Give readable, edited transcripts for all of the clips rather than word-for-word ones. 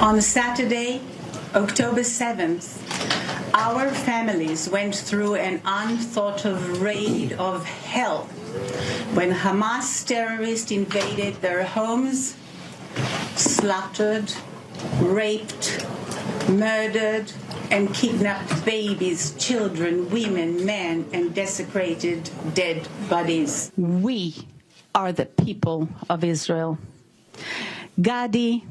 On Saturday, October 7th, our families went through an unthought-of raid of hell when Hamas terrorists invaded their homes, slaughtered, raped, murdered, and kidnapped babies, children, women, men, and desecrated dead bodies. We are the people of Israel. Gadi,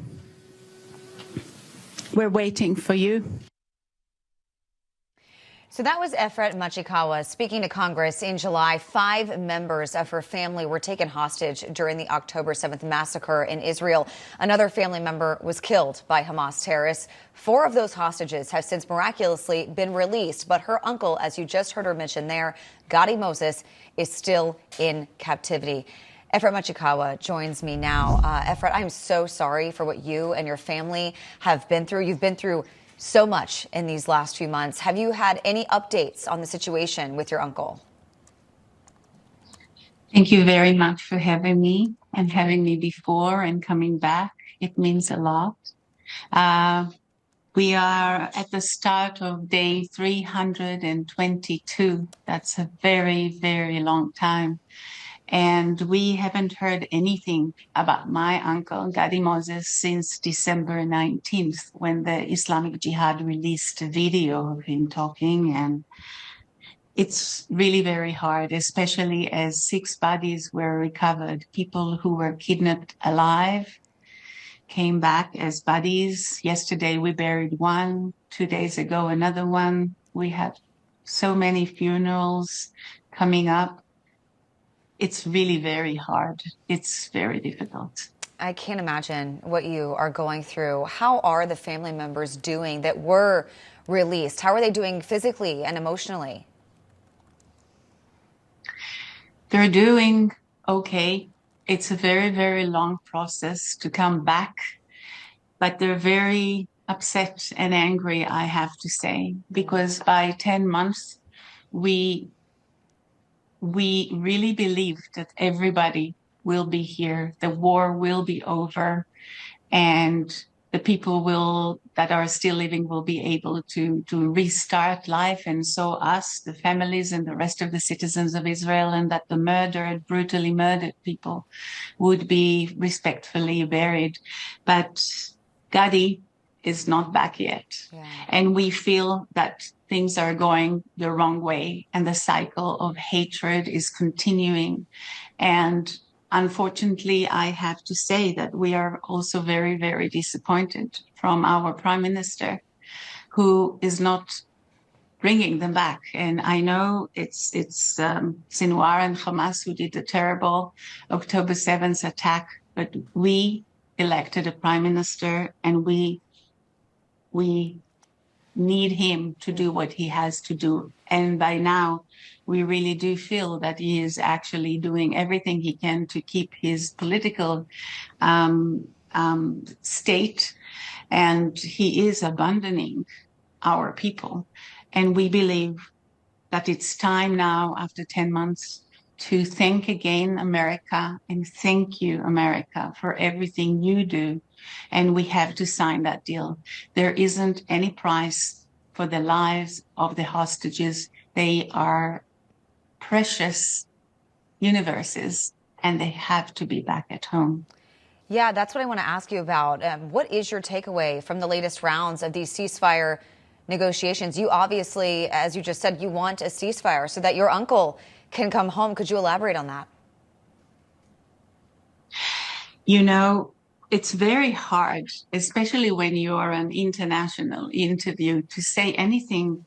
we're waiting for you. So that was Efrat Machikawa speaking to Congress in July. 5 members of her family were taken hostage during the October 7th massacre in Israel. Another family member was killed by Hamas terrorists. 4 of those hostages have since miraculously been released, but her uncle, as you just heard her mention there, Gadi Moses, is still in captivity. Efrat Machikawa joins me now. Efrat, I'm so sorry for what you and your family have been through. You've been through so much in these last few months. Have you had any updates on the situation with your uncle? Thank you very much for having me and having me before and coming back. It means a lot. We are at the start of day 322. That's a very, very long time. And we haven't heard anything about my uncle, Gadi Moses, since December 19th, when the Islamic Jihad released a video of him talking. And it's really very hard, especially as 6 bodies were recovered. People who were kidnapped alive came back as bodies. Yesterday, we buried one. 2 days ago, another one. We have so many funerals coming up. It's really very hard. It's very difficult. I can't imagine what you are going through. How are the family members doing that were released? How are they doing physically and emotionally? They're doing okay. It's a very, very long process to come back, but they're very upset and angry, I have to say, because by 10 months, we really believe that everybody will be here. The war will be over, and the people that are still living will be able to restart life. And so us, the families and the rest of the citizens of Israel, and that the brutally murdered people would be respectfully buried. But Gadi is not back yet. Yeah. And we feel that things are going the wrong way and the cycle of hatred is continuing. And unfortunately, I have to say that we are also very, very disappointed from our prime minister, who is not bringing them back. And I know it's Sinwar and Hamas who did the terrible October 7th attack, but we elected a prime minister, and we need him to do what he has to do. And by now, we really do feel that he is actually doing everything he can to keep his political state, and he is abandoning our people. And we believe that it's time now, after 10 months, to thank again America, and thank you, America, for everything you do. And we have to sign that deal. There isn't any price for the lives of the hostages. They are precious universes, and they have to be back at home. Yeah, that's what I want to ask you about. What is your takeaway from the latest rounds of these ceasefire negotiations? You obviously, as you just said, you want a ceasefire so that your uncle can come home. Could you elaborate on that? You know, it's very hard, especially when you are an international interview, to say anything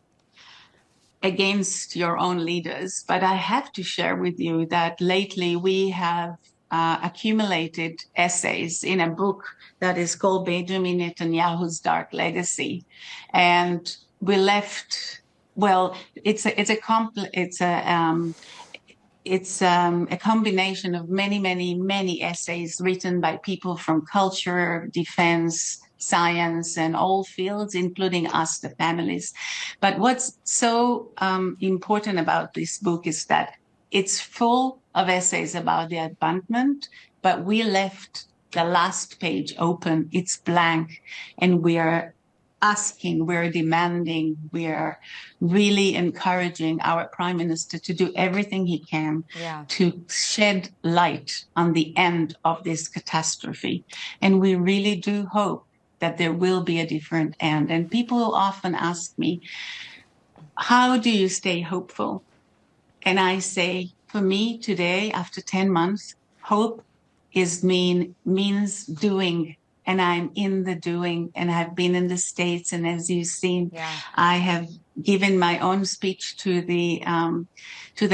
against your own leaders. But I have to share with you that lately we have accumulated essays in a book that is called Benjamin Netanyahu's Dark Legacy. And we left, well, it's a combination of many essays written by people from culture, defense, science, and all fields, including us, the families. But what's so important about this book is that it's full of essays about the abandonment, but we left the last page open. It's blank. And we are asking, we're demanding, we're really encouraging our prime minister to do everything he can to shed light on the end of this catastrophe. And we really do hope that there will be a different end. And people often ask me, how do you stay hopeful? And I say, for me today, after 10 months, hope means doing. And I'm in the doing, and I've been in the States. And as you've seen, I have given my own speech to the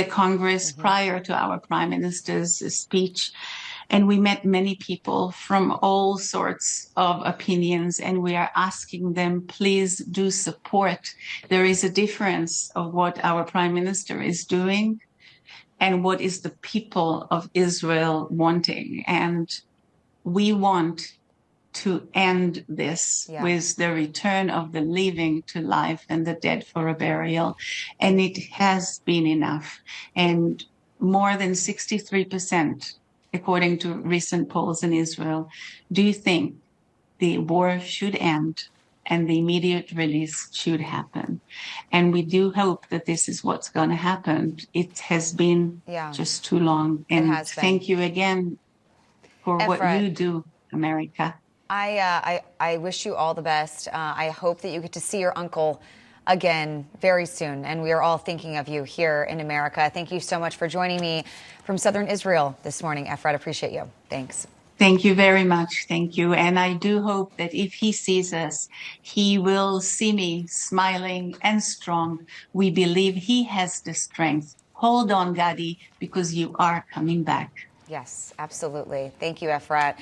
Congress prior to our prime minister's speech. And we met many people from all sorts of opinions, and we are asking them, please do support. There is a difference of what our prime minister is doing and what is the people of Israel wanting. And we want to end this with the return of the living to life and the dead for a burial. And it has been enough. And more than 63%, according to recent polls in Israel, do think the war should end and the immediate release should happen. And we do hope that this is what's going to happen. It has been just too long. And thank you again for what you do, America. I wish you all the best. I hope that you get to see your uncle again very soon. And we are all thinking of you here in America. Thank you so much for joining me from southern Israel this morning, Efrat. Appreciate you. Thanks. Thank you very much. Thank you. And I do hope that if he sees us, he will see me smiling and strong. We believe he has the strength. Hold on, Gadi, because you are coming back. Yes, absolutely. Thank you, Efrat.